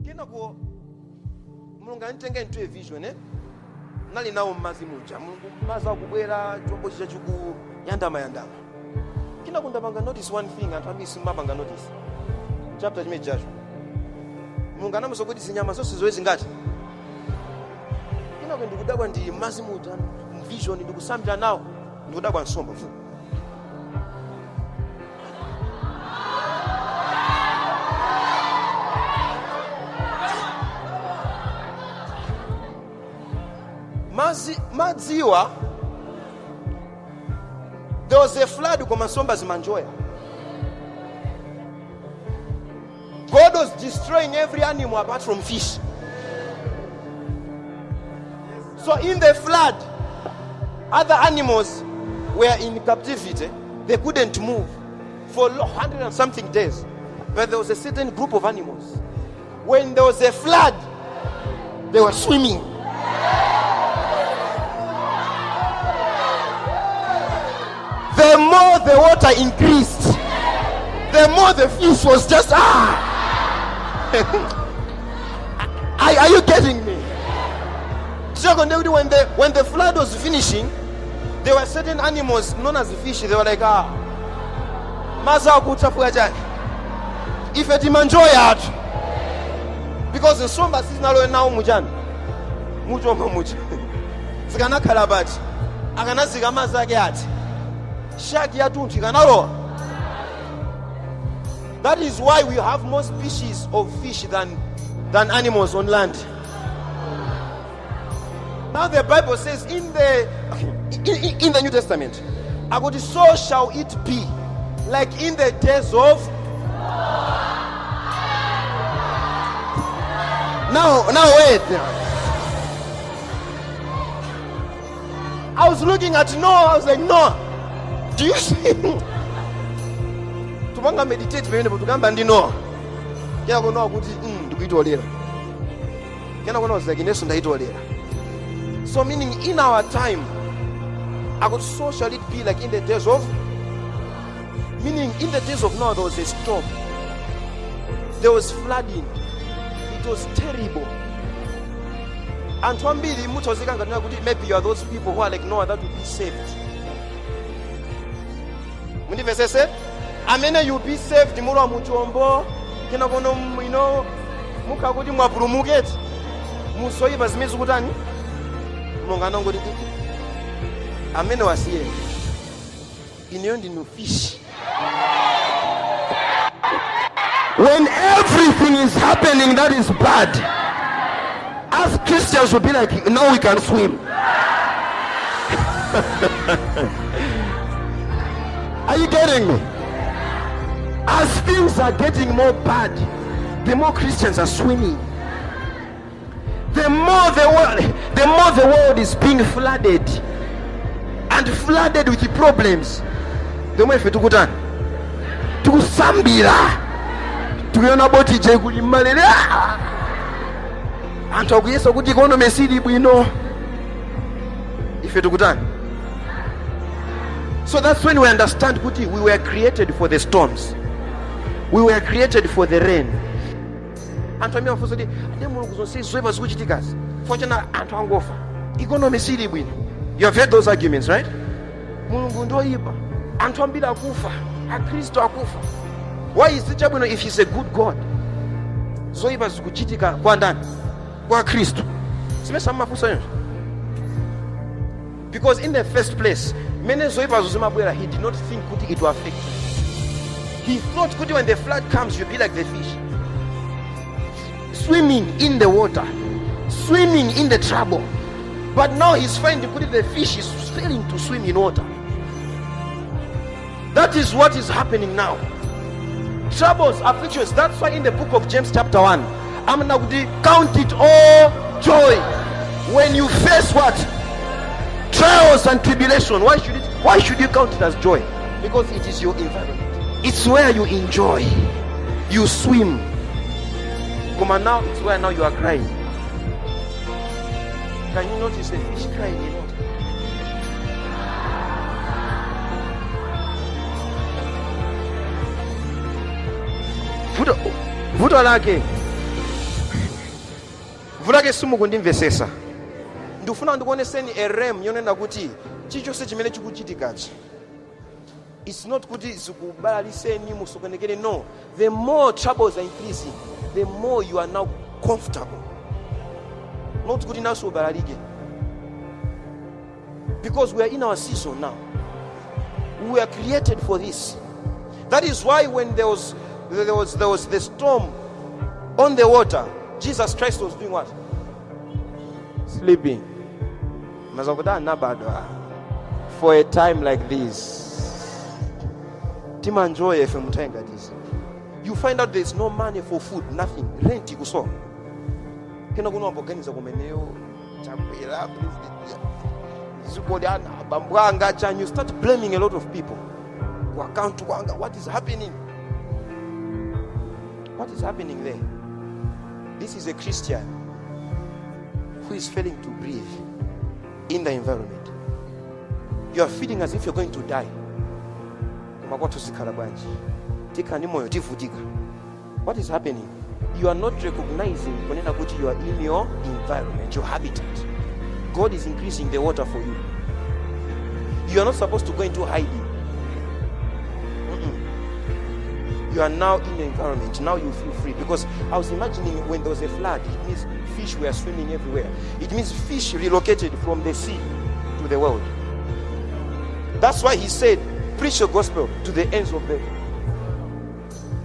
Kenako mulungu anitenge into a vision nali nawo mmazi muja mulungu mazi akubwera chombo chicha chiku yandama kenako ndapanga notice one thing anthu ambiri simapanga notice chapter chimene chacho mulungu anamuza kuti zinyama zonse zowe zingati kenako ndikudabwa ndi mmazi muja vision ndikusambira nawo ndikudabwa nsomba madziwa there was a flood koma nsomba zimanjoya. God was destroying every animal apart from fish. So in the flood other animals were in captivity. They couldn't move for 100 and something days, but there was a certain group of animals, when there was a flood they were swimming. The more the water increased, the more the fish was just Are you getting me? When the flood was finishing, there were certain animals known as the fish. They were like maza kutafuya jani ife timanjoya atu because nsomba sizinalowe nawo mujani muchomba mucha zikanakhala bati akanazika mazi ake ati shaki yatunthu ikanalowa. That is why we have more species of fish than animals on land. Now the Bible says in the New Testament, so shall it be like in the days of now wait. I was looking at Noah, I was like, Noah, do you see? Tumanga meditate pemene tukamba ndi Noah. Kaya ko Noah kuti ndikuitolera. Kena ko Noah zakineso ndaitolera. So meaning in our time, so shall it be like in the days of, meaning in the days of Noah there was a storm. There was flooding. It was terrible. And twambili mutozika ngati kuti maybe you are those people who are like Noah that will be saved. Munivese said, amene you be saved mulwa muchombo kena kono muka kuti mwapulumuketi musoyipa zimezi kutani mulungu anangoti amene wasiye ineyo ndinu fish. When everything is happening that is bad, as Christians will be like, now we can swim. Are you getting me? As things are getting more bad, the more Christians are swimming. The more the world is being flooded and flooded with the problems, the more ifetukutana tukusambira tukiona boti je kuli malaria anthu akuyesa kuti economy sili bwino ifetukutana. So that's when we understand kuti we were created for the storms, we were created for the rain. Anthu amene afunsa kuti ade mulungu zonse zoyipa zikuchitikazi fortuna anthu angofa economy sili bwino. You have heard those arguments, right? Mulungu ndoyipa anthu ambiri akufa akhristu akufa. Why is it chabwino if he's a good God? Zoyipa zikuchitika kwa ndani? Kwa Kristu. Simesa mafunsa yonse. Because in the first place, many zoyipa zozimabwera, he did not think kuti it will affect him. He thought kuti when the flood comes you'll be like the fish, swimming in the water, swimming in the trouble. But now he's finding kuti the fish is failing to swim in water. That is what is happening now. Troubles, afflictions. That's why in the book of James chapter 1, I'm going to count it all joy when you face what? Trials and tribulation. Why should you count it as joy? Because it is your environment. It's where you enjoy, you swim. Come on, now it's where now you are crying. Can you notice a fish crying in water? Vuto lake vulake simu kundimvesesa. Ndifuna ndikuoneseni a realm yonena kuti chichonse chimene chikuchitikachi. It's not kuti zikubalaliseni musokonekere. No. The more troubles are increasing, the more you are now comfortable. Not kuti naso ubalalike. Because we are in our season now. We were created for this. That is why when there was the storm on the water, Jesus Christ was doing what? Sleeping. For a time like this. You find out there's no money for food, nothing. Rent you saw. And you start blaming a lot of people. What is happening? What is happening there? This is a Christian who is failing to breathe in the environment. You are feeling as if you're going to die. What is happening? You are not recognizing you are in your environment, your habitat. God is increasing the water for you. You are not supposed to go into hiding. You are now in the environment. Now you feel free. Because I was imagining when there was a flood, it means fish were swimming everywhere. It means fish relocated from the sea to the world. That's why he said, preach the gospel to the ends of the earth.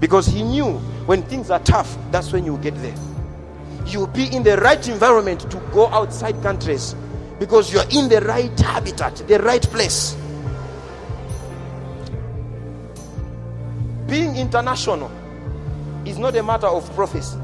Because he knew when things are tough, that's when you get there. You'll be in the right environment to go outside countries because you're in the right habitat, the right place. Being international is not a matter of prophecy.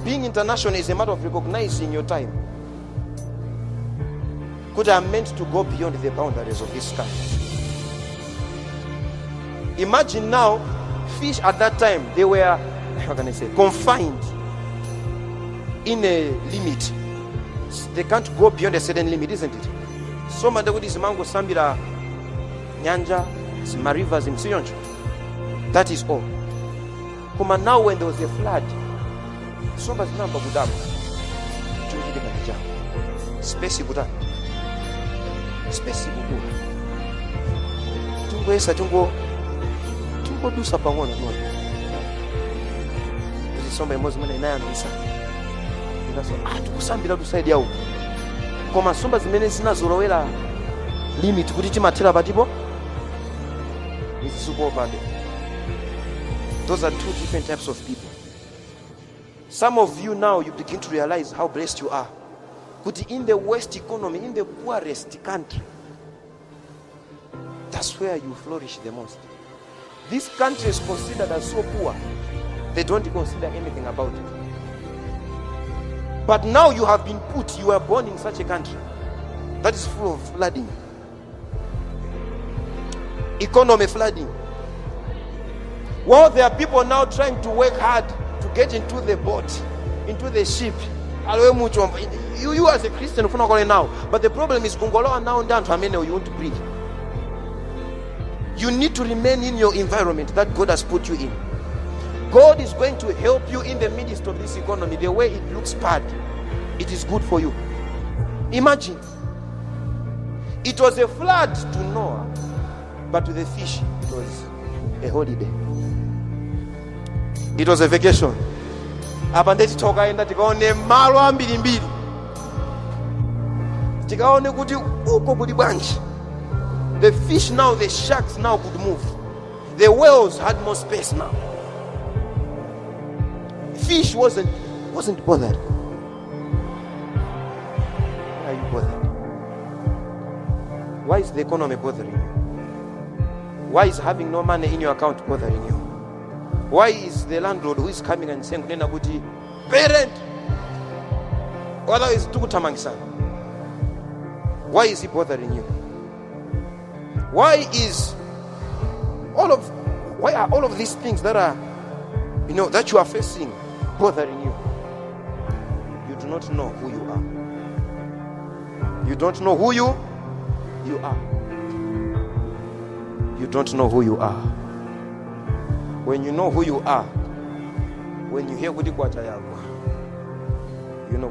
Being international is a matter of recognizing your time. Could I meant to go beyond the boundaries of this country? Imagine now, fish at that time, they were, how can I say, confined in a limit. They can't go beyond a certain limit, isn't it? So mandagudi simango sambira nyanja, sima rivers in Siyonjo. That is all. Kuma now when there was a flood, somebody namba budam. Chujide kanija. Space buda. Space buda. Tungo esa tungo do sapangona no. This somebody mozi mwana inaya nisa. Ndaso tukusambira tuside yawo. Koma somba zimene zinazolowera limit kuti chimathera patipo. Is super bad. Those are two different types of people. Some of you now, you begin to realize how blessed you are. But in the worst economy, in the poorest country, that's where you flourish the most. This country is considered as so poor, they don't consider anything about it. But now you have been put, you were born in such a country that is full of flooding. Economy flooding. Well, there are people now trying to work hard to get into the boat, into the ship. You as a Christian, now. But the problem is, you want to breathe. You need to remain in your environment that God has put you in. God is going to help you in the midst of this economy. The way it looks bad, it is good for you. Imagine, it was a flood to Noah, but to the fish, it was a holiday. It was a vacation. Abandeti toka enda tikaone malo ambiri mbiri. Tikaone kuti uko kuli bwanji. The fish now, the sharks now could move. The whales had more space now. Fish wasn't bothered. Why are you bothered? Why is the economy bothering you? Why is having no money in your account bothering you? Why is the landlord who is coming and saying, parent, otherwise why is he bothering you? Why are all of these things that are, that you are facing bothering you? You do not know who you are. You don't know who you are. You don't know who you are. When you know who you are, when you hear Gudi Kwata Yagwa, You know,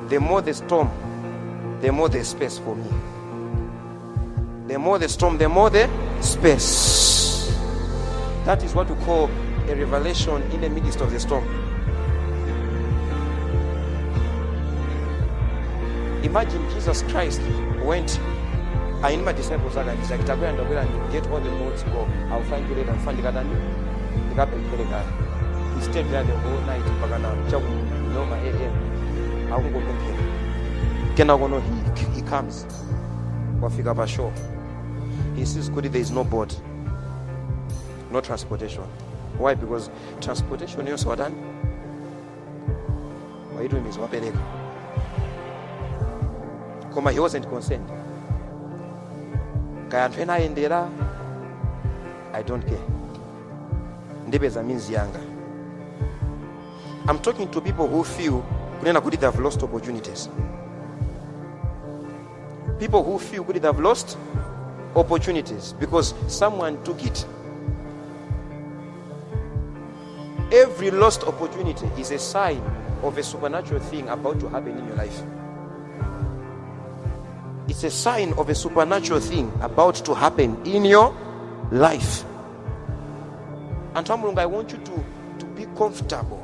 the more the storm, the more the space for me. The more the storm, the more the space. That is what we call a revelation in the midst of the storm. Imagine Jesus Christ went, I need my disciples and he's like, go and get all the notes, go. I'll find you later and find the guy. He stayed there the whole night. I won't go back here. He comes. He sees good, there is no boat, no transportation. Why? Because transportation is what done. Why are you doing this? He wasn't concerned. I don't care. Ndebeza means younger. I'm talking to people who feel they have lost opportunities. People who feel they have lost opportunities because someone took it. Every lost opportunity is a sign of a supernatural thing about to happen in your life. It's a sign of a supernatural thing about to happen in your life. And I want you to be comfortable.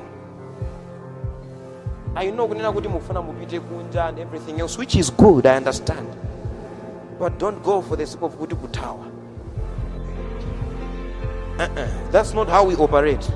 I know and everything else, which is good, I understand. But don't go for the sake of good tower. That's not how we operate.